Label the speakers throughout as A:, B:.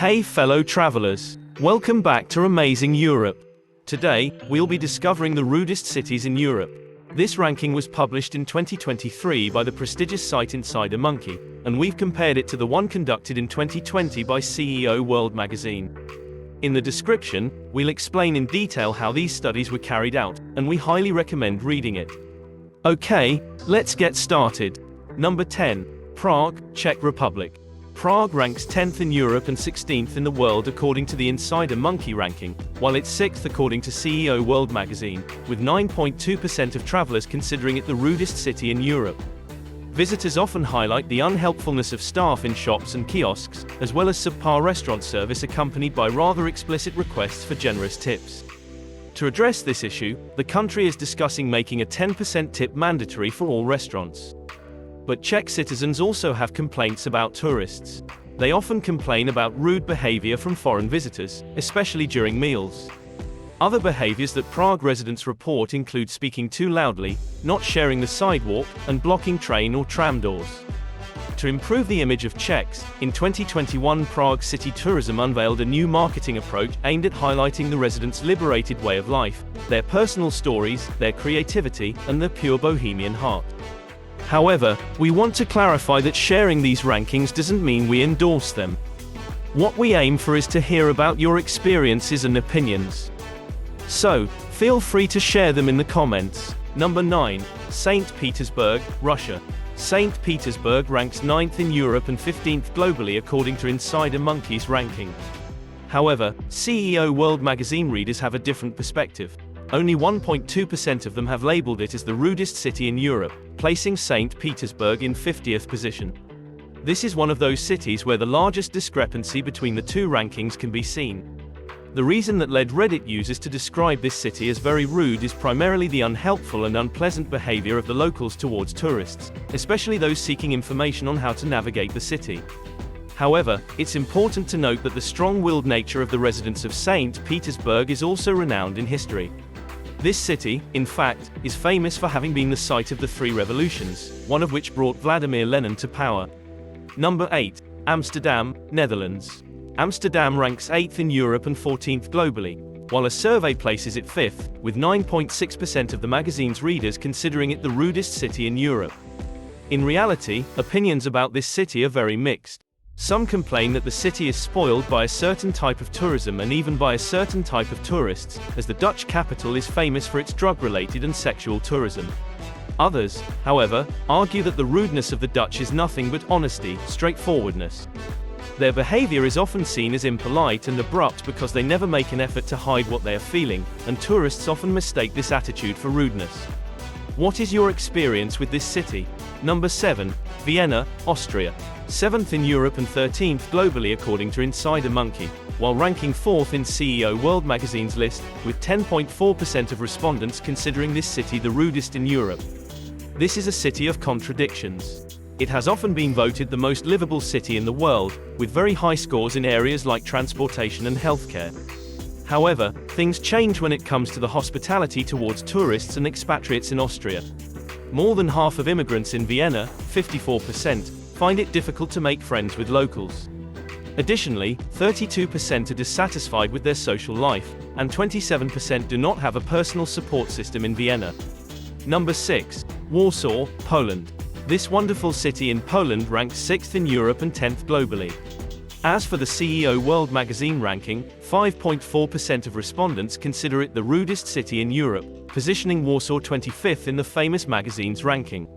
A: Hey fellow travelers, welcome back to Amazing Europe. Today, we'll be discovering the rudest cities in Europe. This ranking was published in 2023 by the prestigious site Insider Monkey, and we've compared it to the one conducted in 2020 by CEO World magazine. In the description, we'll explain in detail how these studies were carried out, and we highly recommend reading it. Okay, let's get started. Number 10. Prague, Czech Republic. Prague ranks 10th in Europe and 16th in the world according to the Insider Monkey ranking, while it's 6th according to CEO World magazine, with 9.2% of travelers considering it the rudest city in Europe. Visitors often highlight the unhelpfulness of staff in shops and kiosks, as well as subpar restaurant service accompanied by rather explicit requests for generous tips. To address this issue, the country is discussing making a 10% tip mandatory for all restaurants. But Czech citizens also have complaints about tourists. They often complain about rude behavior from foreign visitors, especially during meals. Other behaviors that Prague residents report include speaking too loudly, not sharing the sidewalk, and blocking train or tram doors. To improve the image of Czechs, in 2021 Prague City Tourism unveiled a new marketing approach aimed at highlighting the residents' liberated way of life, their personal stories, their creativity, and their pure bohemian heart. However, we want to clarify that sharing these rankings doesn't mean we endorse them. What we aim for is to hear about your experiences and opinions. So, feel free to share them in the comments. Number 9. St. Petersburg, Russia. St. Petersburg ranks 9th in Europe and 15th globally according to Insider Monkey's ranking. However, CEO World magazine readers have a different perspective. Only 1.2% of them have labeled it as the rudest city in Europe, placing St. Petersburg in 50th position. This is one of those cities where the largest discrepancy between the two rankings can be seen. The reason that led Reddit users to describe this city as very rude is primarily the unhelpful and unpleasant behavior of the locals towards tourists, especially those seeking information on how to navigate the city. However, it's important to note that the strong-willed nature of the residents of St. Petersburg is also renowned in history. This city, in fact, is famous for having been the site of the three revolutions, one of which brought Vladimir Lenin to power. Number 8. Amsterdam, Netherlands. Amsterdam ranks 8th in Europe and 14th globally, while a survey places it 5th, with 9.6% of the magazine's readers considering it the rudest city in Europe. In reality, opinions about this city are very mixed. Some complain that the city is spoiled by a certain type of tourism and even by a certain type of tourists, as the Dutch capital is famous for its drug-related and sexual tourism. Others, however, argue that the rudeness of the Dutch is nothing but honesty, straightforwardness. Their behavior is often seen as impolite and abrupt because they never make an effort to hide what they are feeling, and tourists often mistake this attitude for rudeness. What is your experience with this city? Number 7. Vienna, Austria. 7th in Europe and 13th globally according to Insider Monkey, while ranking 4th in CEO World magazine's list, with 10.4% of respondents considering this city the rudest in Europe. This is a city of contradictions. It has often been voted the most livable city in the world, with very high scores in areas like transportation and healthcare. However, things change when it comes to the hospitality towards tourists and expatriates in Austria. More than half of immigrants in Vienna, 54%, find it difficult to make friends with locals. Additionally, 32% are dissatisfied with their social life, and 27% do not have a personal support system in Vienna. Number 6. Warsaw, Poland. This wonderful city in Poland ranks 6th in Europe and 10th globally. As for the CEO World magazine ranking, 5.4% of respondents consider it the rudest city in Europe, positioning Warsaw 25th in the famous magazine's ranking.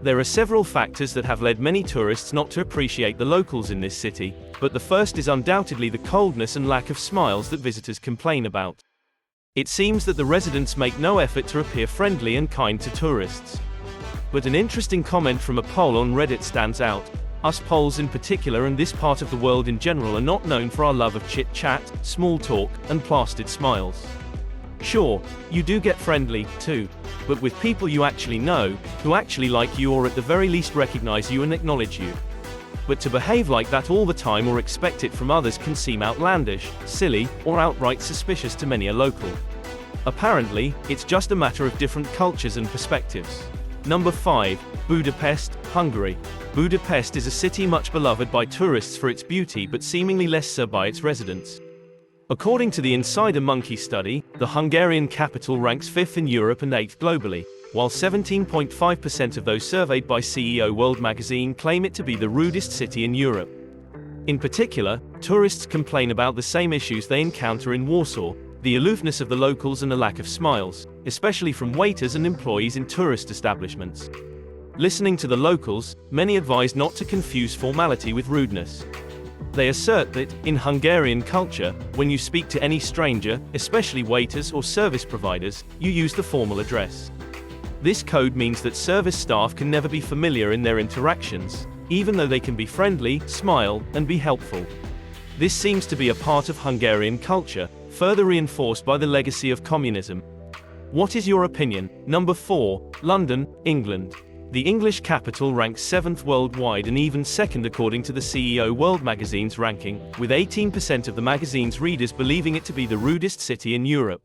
A: There are several factors that have led many tourists not to appreciate the locals in this city, but the first is undoubtedly the coldness and lack of smiles that visitors complain about. It seems that the residents make no effort to appear friendly and kind to tourists. But an interesting comment from a Pole on Reddit stands out. Us Poles in particular and this part of the world in general are not known for our love of chit-chat, small talk, and plastered smiles. Sure, you do get friendly, too, but with people you actually know, who actually like you or at the very least recognize you and acknowledge you. But to behave like that all the time or expect it from others can seem outlandish, silly, or outright suspicious to many a local. Apparently, it's just a matter of different cultures and perspectives. Number 5. Budapest, Hungary. Budapest is a city much beloved by tourists for its beauty but seemingly less so by its residents. According to the Insider Monkey study, the Hungarian capital ranks 5th in Europe and 8th globally, while 17.5% of those surveyed by CEO World magazine claim it to be the rudest city in Europe. In particular, tourists complain about the same issues they encounter in Warsaw: the aloofness of the locals and a lack of smiles, especially from waiters and employees in tourist establishments. Listening to the locals, many advise not to confuse formality with rudeness. They assert that, in Hungarian culture, when you speak to any stranger, especially waiters or service providers, you use the formal address. This code means that service staff can never be familiar in their interactions, even though they can be friendly, smile, and be helpful. This seems to be a part of Hungarian culture, further reinforced by the legacy of communism. What is your opinion? Number 4. London, England. The English capital ranks 7th worldwide and even 2nd according to the CEO World magazine's ranking, with 18% of the magazine's readers believing it to be the rudest city in Europe.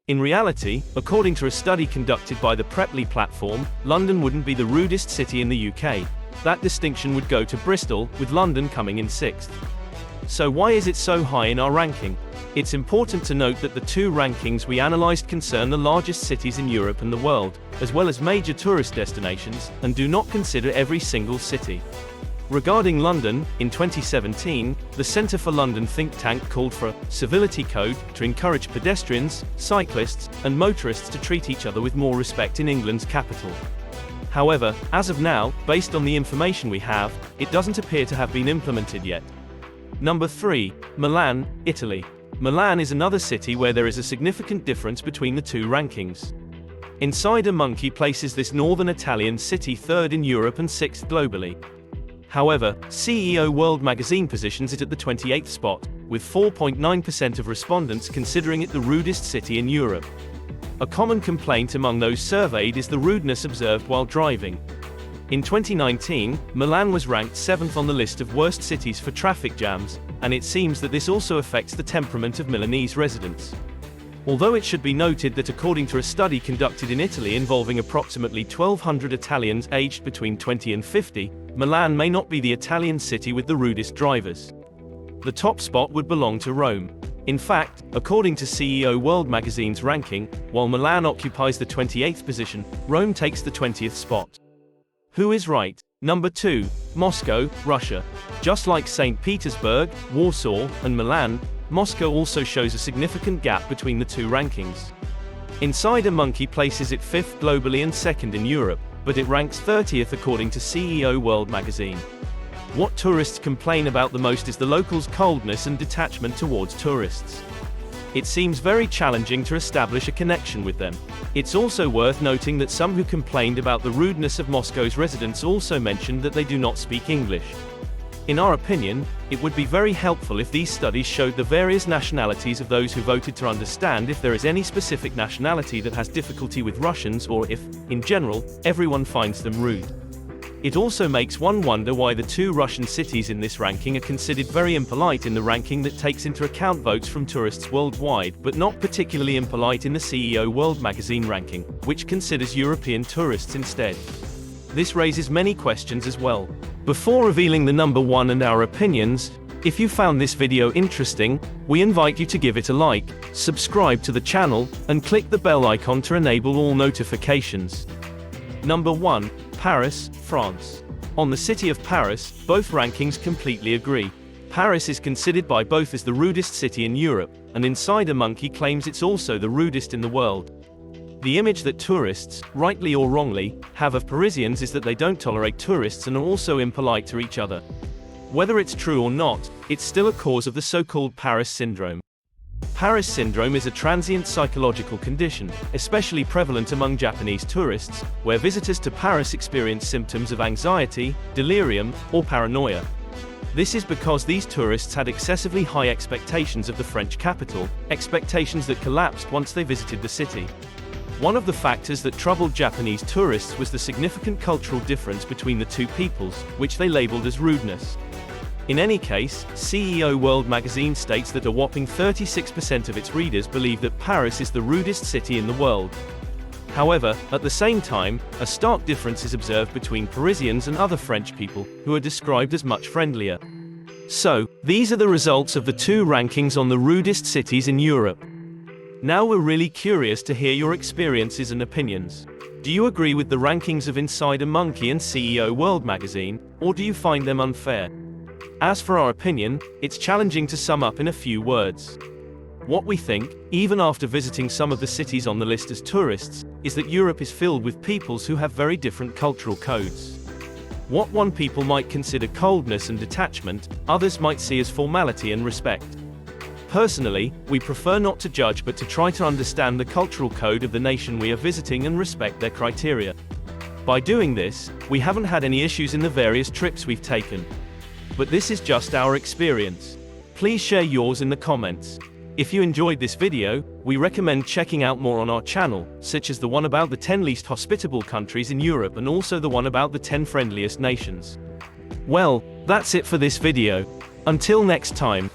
A: In reality, according to a study conducted by the Preply platform, London wouldn't be the rudest city in the UK. That distinction would go to Bristol, with London coming in 6th. So why is it so high in our ranking? It's important to note that the two rankings we analyzed concern the largest cities in Europe and the world, as well as major tourist destinations, and do not consider every single city. Regarding London, in 2017, the Centre for London think tank called for a civility code to encourage pedestrians, cyclists, and motorists to treat each other with more respect in England's capital. However, as of now, based on the information we have, it doesn't appear to have been implemented yet. Number 3. Milan, Italy. Milan is another city where there is a significant difference between the two rankings. Insider Monkey places this northern Italian city 3rd in Europe and 6th globally. However, CEO World magazine positions it at the 28th spot, with 4.9% of respondents considering it the rudest city in Europe. A common complaint among those surveyed is the rudeness observed while driving. In 2019, Milan was ranked 7th on the list of worst cities for traffic jams, and it seems that this also affects the temperament of Milanese residents. Although it should be noted that according to a study conducted in Italy involving approximately 1,200 Italians aged between 20 and 50, Milan may not be the Italian city with the rudest drivers. The top spot would belong to Rome. In fact, according to CEO World magazine's ranking, while Milan occupies the 28th position, Rome takes the 20th spot. Who is right? Number 2. Moscow, Russia. Just like St. Petersburg, Warsaw, and Milan, Moscow also shows a significant gap between the two rankings. Insider Monkey places it 5th globally and 2nd in Europe, but it ranks 30th according to CEO World magazine. What tourists complain about the most is the locals' coldness and detachment towards tourists. It seems very challenging to establish a connection with them. It's also worth noting that some who complained about the rudeness of Moscow's residents also mentioned that they do not speak English. In our opinion, it would be very helpful if these studies showed the various nationalities of those who voted to understand if there is any specific nationality that has difficulty with Russians or if, in general, everyone finds them rude. It also makes one wonder why the two Russian cities in this ranking are considered very impolite in the ranking that takes into account votes from tourists worldwide, but not particularly impolite in the CEO World magazine ranking, which considers European tourists instead. This raises many questions as well. Before revealing the number 1 and our opinions, if you found this video interesting, we invite you to give it a like, subscribe to the channel, and click the bell icon to enable all notifications. Number 1. Paris, France. On the city of Paris, both rankings completely agree. Paris is considered by both as the rudest city in Europe, and Insider Monkey claims it's also the rudest in the world. The image that tourists, rightly or wrongly, have of Parisians is that they don't tolerate tourists and are also impolite to each other. Whether it's true or not, it's still a cause of the so-called Paris syndrome. Paris syndrome is a transient psychological condition, especially prevalent among Japanese tourists, where visitors to Paris experience symptoms of anxiety, delirium, or paranoia. This is because these tourists had excessively high expectations of the French capital, expectations that collapsed once they visited the city. One of the factors that troubled Japanese tourists was the significant cultural difference between the two peoples, which they labeled as rudeness. In any case, CEO World magazine states that a whopping 36% of its readers believe that Paris is the rudest city in the world. However, at the same time, a stark difference is observed between Parisians and other French people, who are described as much friendlier. So, these are the results of the 2 rankings on the rudest cities in Europe. Now we're really curious to hear your experiences and opinions. Do you agree with the rankings of Insider Monkey and CEO World magazine, or do you find them unfair? As for our opinion, it's challenging to sum up in a few words. What we think, even after visiting some of the cities on the list as tourists, is that Europe is filled with peoples who have very different cultural codes. What one people might consider coldness and detachment, others might see as formality and respect. Personally, we prefer not to judge but to try to understand the cultural code of the nation we are visiting and respect their criteria. By doing this, we haven't had any issues in the various trips we've taken. But this is just our experience. Please share yours in the comments. If you enjoyed this video, we recommend checking out more on our channel, such as the one about the 10 least hospitable countries in Europe and also the one about the 10 friendliest nations. Well, that's it for this video. Until next time.